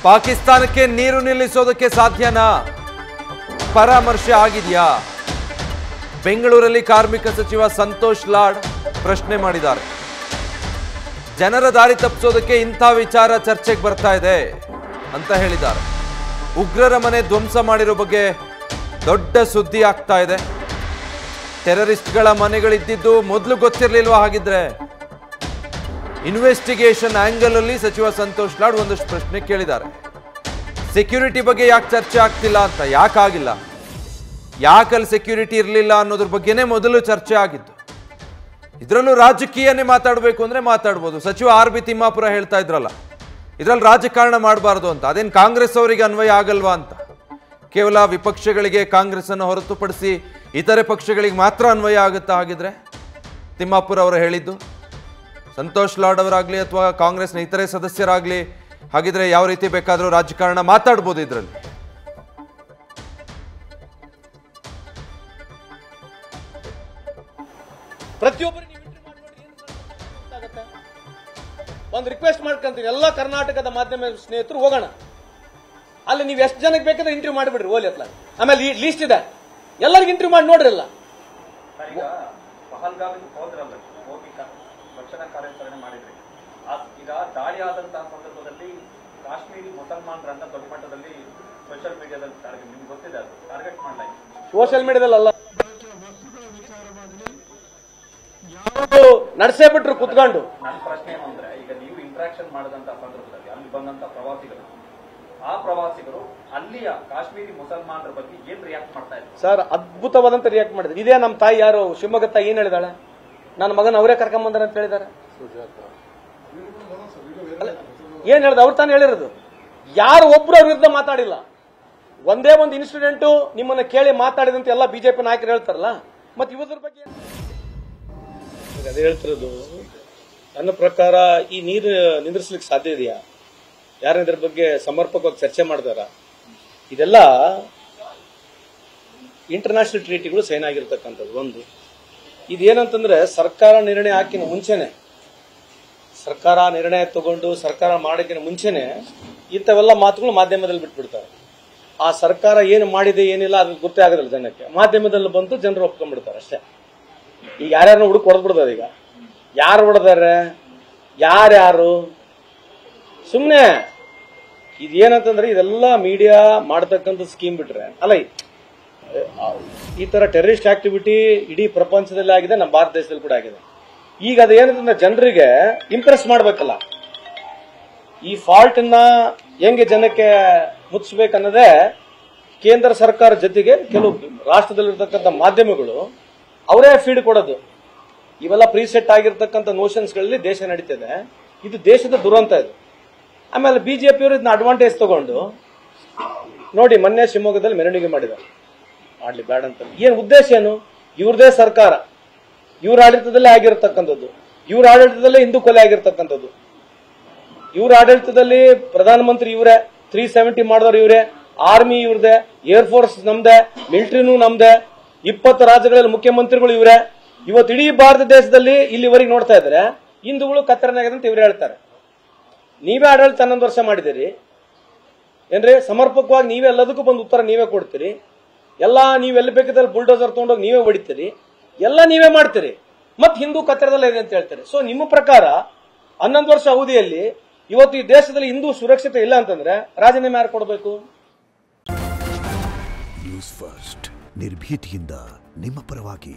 ಪಾಕಿಸ್ತಾನಕ್ಕೆ ನೀರು ನಿಲ್ಲಿಸೋದಕ್ಕೆ ಸಾಧ್ಯನಾ? ಪರಾಮರ್ಶೆ ಆಗಿದೆಯಾ? ಬೆಂಗಳೂರಲ್ಲಿ ಕಾರ್ಮಿಕ ಸಚಿವ ಸಂತೋಷ್ ಲಾಡ್ ಪ್ರಶ್ನೆ ಮಾಡಿದ್ದಾರೆ. ಜನರ ದಾರಿ ತಪ್ಪಿಸೋದಕ್ಕೆ ಇಂಥ ವಿಚಾರ ಚರ್ಚೆಗೆ ಬರ್ತಾ ಇದೆ ಅಂತ ಹೇಳಿದ್ದಾರೆ. ಉಗ್ರರ ಮನೆ ಧ್ವಂಸ ಮಾಡಿರೋ ಬಗ್ಗೆ ದೊಡ್ಡ ಸುದ್ದಿ ಆಗ್ತಾ ಇದೆ. ಟೆರರಿಸ್ಟ್ಗಳ ಮನೆಗಳಿದ್ದಿದ್ದು ಮೊದಲು ಗೊತ್ತಿರಲಿಲ್ವಾ? ಹಾಗಿದ್ರೆ ಇನ್ವೆಸ್ಟಿಗೇಷನ್ ಆಂಗಲ್ ಅಲ್ಲಿ ಸಚಿವ ಸಂತೋಷ್ ಲಾಡ್ ಒಂದಷ್ಟು ಪ್ರಶ್ನೆ ಕೇಳಿದ್ದಾರೆ. ಸೆಕ್ಯೂರಿಟಿ ಬಗ್ಗೆ ಯಾಕೆ ಚರ್ಚೆ ಆಗ್ತಿಲ್ಲ ಅಂತ. ಯಾಕಾಗಿಲ್ಲ, ಯಾಕಲ್ಲಿ ಸೆಕ್ಯೂರಿಟಿ ಇರಲಿಲ್ಲ ಅನ್ನೋದ್ರ ಬಗ್ಗೆನೇ ಮೊದಲು ಚರ್ಚೆ ಆಗಿದ್ದು. ಇದರಲ್ಲೂ ರಾಜಕೀಯನೇ ಮಾತಾಡಬೇಕು ಅಂದ್ರೆ ಮಾತಾಡ್ಬೋದು. ಸಚಿವ ಆರ್ ಬಿ ತಿಮ್ಮಾಪುರ ಹೇಳ್ತಾ ಇದ್ರಲ್ಲ, ಇದರಲ್ಲಿ ರಾಜಕಾರಣ ಮಾಡಬಾರ್ದು ಅಂತ. ಅದೇನು ಕಾಂಗ್ರೆಸ್ ಅವರಿಗೆ ಅನ್ವಯ ಆಗಲ್ವಾ ಅಂತ. ಕೇವಲ ವಿಪಕ್ಷಗಳಿಗೆ ಕಾಂಗ್ರೆಸ್ ಅನ್ನು ಹೊರತುಪಡಿಸಿ ಇತರೆ ಪಕ್ಷಗಳಿಗೆ ಮಾತ್ರ ಅನ್ವಯ ಆಗುತ್ತಾ? ಹಾಗಿದ್ರೆ ತಿಮ್ಮಾಪುರ ಅವರು ಹೇಳಿದ್ದು, ಸಂತೋಷ್ ಲಾಡ್ ಅವರಾಗ್ಲಿ ಅಥವಾ ಕಾಂಗ್ರೆಸ್ನ ಇತರೆ ಸದಸ್ಯರಾಗ್ಲಿ ಹಾಗಿದ್ರೆ ಯಾವ ರೀತಿ ಬೇಕಾದರೂ ರಾಜಕಾರಣ ಮಾತಾಡ್ಬೋದು ಇದರಲ್ಲಿ. ಪ್ರತಿಯೊಬ್ಬರು ಒಂದು ರಿಕ್ವೆಸ್ಟ್ ಮಾಡ್ಕೊಂತೀವಿ, ಎಲ್ಲ ಕರ್ನಾಟಕದ ಮಾಧ್ಯಮ ಸ್ನೇಹಿತರು ಹೋಗೋಣ, ಅಲ್ಲಿ ನೀವು ಎಷ್ಟು ಜನಕ್ಕೆ ಬೇಕಾದ್ರೆ ಇಂಟರ್ವ್ಯೂ ಮಾಡಿಬಿಡ್ರಿ ಓಲಿ ಹತ್ಲ. ಆಮೇಲೆ ಲೀಸ್ಟ್ ಇದೆ, ಎಲ್ಲರಿಗೂ ಇಂಟರ್ವ್ಯೂ ಮಾಡಿ ನೋಡ್ರಿಲ್ಲ. ರಕ್ಷಣಾ ಕಾರ್ಯಾಚರಣೆ ಮಾಡಿದ್ರಿ. ಈಗ ದಾಳಿ ಆದಂತಹ ಸಂದರ್ಭದಲ್ಲಿ ಕಾಶ್ಮೀರಿ ಮುಸಲ್ಮಾನರನ್ನ ದೊಡ್ಡ ಮಟ್ಟದಲ್ಲಿ ಸೋಷಿಯಲ್ ಮೀಡಿಯಾದಲ್ಲಿ ನಿಮ್ಗೆ ಗೊತ್ತಿದೆ, ಅದು ಟಾರ್ಗೆಟ್ ಮಾಡಲಾಗಿದೆ. ಸೋಷಿಯಲ್ ಮೀಡಿಯಾದಲ್ಲ, ಯಾವುದು ನಡೆಸೇ ಬಿಟ್ರು ಕುತ್ಕೊಂಡು. ನನ್ನ ಪ್ರಶ್ನೆ ಏನು ಅಂದ್ರೆ, ಈಗ ನೀವು ಇಂಟ್ರಾಕ್ಷನ್ ಮಾಡಿದಂತ ಸಂದರ್ಭದಲ್ಲಿ ಅಲ್ಲಿ ಬಂದಂತ ಪ್ರವಾಸಿಗರು, ಆ ಪ್ರವಾಸಿಗರು ಅಲ್ಲಿಯ ಕಾಶ್ಮೀರಿ ಮುಸಲ್ಮಾನರ ಬಗ್ಗೆ ಏನ್ ರಿಯಾಕ್ಟ್ ಮಾಡ್ತಾ ಇದ್ರು? ಸರ್, ಅದ್ಭುತವಾದಂತ ರಿಯಾಕ್ಟ್ ಮಾಡಿದ್ರು. ಇದೇ ನಮ್ಮ ತಾಯಿ ಯಾರು ಶಿವಮೊಗ್ಗ ತಾಯಿ ಏನ್ ಹೇಳಿದಾಳೆ, ನನ್ನ ಮಗನ ಅವರೇ ಕರ್ಕೊಂಬಂದಾರೆ ಅಂತ ಹೇಳಿದಾರೆ. ಏನ್ ಹೇಳ್ದ? ಅವ್ರು ತಾನು ಹೇಳಿರೋದು. ಯಾರು ಒಬ್ರು ಅವ್ರ ವಿರುದ್ಧ ಮಾತಾಡಿಲ್ಲ. ಒಂದೇ ಒಂದು ಇನ್ಸಿಡೆಂಟ್ ನಿಮ್ಮನ್ನ ಕೇಳಿ ಮಾತಾಡಿದಂತ ಎಲ್ಲ ಬಿಜೆಪಿ ನಾಯಕರು ಹೇಳ್ತಾರಲ್ಲ, ಮತ್ತೆ ಇವುದ್ರ ಬಗ್ಗೆ ಅದೇ ಹೇಳ್ತಿರೋದು. ನನ್ನ ಪ್ರಕಾರ ಈ ನೀರು ನಿಂದ್ರಿಸ್ಲಿಕ್ಕೆ ಸಾಧ್ಯ ಇದೆಯಾ? ಯಾರು ಇದ್ರ ಬಗ್ಗೆ ಸಮರ್ಪಕವಾಗಿ ಚರ್ಚೆ ಮಾಡ್ತಾರ? ಇದೆಲ್ಲ ಇಂಟರ್ನ್ಯಾಷನಲ್ ಟ್ರೀಟಿಗಳು ಸೈನ್ ಆಗಿರ್ತಕ್ಕಂಥದ್ದು. ಒಂದು ಇದೇನಂತಂದ್ರೆ, ಸರ್ಕಾರ ನಿರ್ಣಯ ಹಾಕಿನ ಮುಂಚೆನೆ, ಸರ್ಕಾರ ನಿರ್ಣಯ ತಗೊಂಡು ಸರ್ಕಾರ ಮಾಡೋಕ್ಕಿಂತ ಮುಂಚೆನೆ ಇಂಥವೆಲ್ಲ ಮಾತುಗಳು ಮಾಧ್ಯಮದಲ್ಲಿ ಬಿಟ್ಬಿಡ್ತಾರೆ. ಆ ಸರ್ಕಾರ ಏನು ಮಾಡಿದೆ ಏನಿಲ್ಲ ಅದು ಗೊತ್ತೇ ಆಗೋದಿಲ್ಲ ಜನಕ್ಕೆ. ಮಾಧ್ಯಮದಲ್ಲಿ ಬಂದು ಜನರು ಒಪ್ಕೊಂಡ್ಬಿಡ್ತಾರೆ ಅಷ್ಟೇ. ಈಗ ಯಾರ್ಯಾರನ್ನ ಹುಡುಕ್ ಹೊಡೆದ್ಬಿಡ್ತಾರೆ. ಈಗ ಯಾರು ಹೊಡೆದಾರೆ, ಯಾರ್ಯಾರು ಸುಮ್ಮನೆ ಇದೇನಂತಂದ್ರೆ, ಇದೆಲ್ಲ ಮೀಡಿಯಾ ಮಾಡತಕ್ಕಂಥ ಸ್ಕೀಮ್ ಬಿಟ್ರೆ ಅಲ್ಲ. ಈ ತರ ಟೆರರಿಸ್ಟ್ ಆಕ್ಟಿವಿಟಿ ಇಡೀ ಪ್ರಪಂಚದಲ್ಲಿ ಆಗಿದೆ, ನಮ್ಮ ಭಾರತ ದೇಶದಲ್ಲಿ ಕೂಡ ಆಗಿದೆ. ಈಗ ಅದೇನಂತಂದ್ರೆ, ಜನರಿಗೆ ಇಂಪ್ರೆಸ್ ಮಾಡ್ಬೇಕಲ್ಲ, ಈ ಫಾಲ್ಟ್ ಅನ್ನ ಹೆಂಗೆ ಜನಕ್ಕೆ ಮುಚ್ಚಿಸ್ಬೇಕನ್ನೋದೇ ಕೇಂದ್ರ ಸರ್ಕಾರ ಜೊತೆಗೆ ಕೆಲವು ರಾಷ್ಟ್ರದಲ್ಲಿರ್ತಕ್ಕಂಥ ಮಾಧ್ಯಮಗಳು ಅವರೇ ಫೀಡ್ ಕೊಡೋದು. ಇವೆಲ್ಲ ಪ್ರೀಸೆಟ್ ಆಗಿರ್ತಕ್ಕಂಥ ನೋಷನ್ಸ್ಗಳಲ್ಲಿ ದೇಶ ನಡೀತದೆ. ಇದು ದೇಶದ ದುರಂತ ಇದು. ಆಮೇಲೆ ಬಿಜೆಪಿಯವರು ಇದನ್ನ ಅಡ್ವಾಂಟೇಜ್ ತಗೊಂಡು ನೋಡಿ, ಮೊನ್ನೆ ಶಿವಮೊಗ್ಗದಲ್ಲಿ ಮೆರವಣಿಗೆ ಮಾಡಿದ್ದಾರೆ. ಮಾಡ್ಲಿ ಬೇಡ ಅಂತ ಏನ್ ಉದ್ದೇಶ ಏನು? ಇವ್ರದೇ ಸರ್ಕಾರ, ಇವ್ರ ಆಡಳಿತದಲ್ಲೇ ಆಗಿರತಕ್ಕಂಥದ್ದು, ಇವ್ರ ಆಡಳಿತದಲ್ಲೇ ಹಿಂದೂ ಕೊಲೆ ಆಗಿರ್ತಕ್ಕಂಥದ್ದು, ಇವ್ರ ಆಡಳಿತದಲ್ಲಿ ಪ್ರಧಾನಮಂತ್ರಿ ಇವರೇ, 370 ಮಾಡಿದವರು ಇವರೇ, ಆರ್ಮಿ ಇವ್ರದೇ, ಏರ್ಫೋರ್ಸ್ ನಮ್ದೆ, ಮಿಲಿಟರಿನೂ ನಮ್ದೆ, 20 ರಾಜ್ಯಗಳಲ್ಲಿ ಮುಖ್ಯಮಂತ್ರಿಗಳು ಇವರೇ. ಇವತ್ತು ಇಡೀ ಭಾರತ ದೇಶದಲ್ಲಿ ಇಲ್ಲಿವರೆಗೆ ನೋಡ್ತಾ ಇದ್ರೆ ಹಿಂದೂಗಳು ಕತ್ತರನಾಗಿದೆ ಅಂತ ಇವ್ರು ಹೇಳ್ತಾರೆ. ನೀವೇ ಆಡಳಿತ 11 ವರ್ಷ ಮಾಡಿದಿರಿ ಏನ್ರಿ? ಸಮರ್ಪಕವಾಗಿ ನೀವೇ ಎಲ್ಲದಕ್ಕೂ ಬಂದು ಉತ್ತರ ನೀವೇ ಕೊಡ್ತೀರಿ. ಎಲ್ಲ ನೀವೆಲ್ಲಿ ಬೇಕಾದಲ್ಲಿ ಬುಲ್ಡೋಸರ್ ತಗೊಂಡೋಗಿ ನೀವೇ ಹೊಡಿತೀರಿ, ಎಲ್ಲ ನೀವೇ ಮಾಡ್ತೀರಿ, ಮತ್ತೆ ಹಿಂದೂ ಕತ್ತರದಲ್ಲೇ ಇದೆ ಅಂತ ಹೇಳ್ತಾರೆ. ಸೊ ನಿಮ್ಮ ಪ್ರಕಾರ 11 ವರ್ಷ ಅವಧಿಯಲ್ಲಿ ಇವತ್ತು ಈ ದೇಶದಲ್ಲಿ ಹಿಂದೂ ಸುರಕ್ಷತೆ ಇಲ್ಲ ಅಂತಂದ್ರೆ ರಾಜೀನಾಮೆ ಯಾರು ಕೊಡಬೇಕು? ನ್ಯೂಸ್ ಫಸ್ಟ್ ನಿರ್ಭೀತಿಯಿಂದ ನಿಮ್ಮ ಪರವಾಗಿ.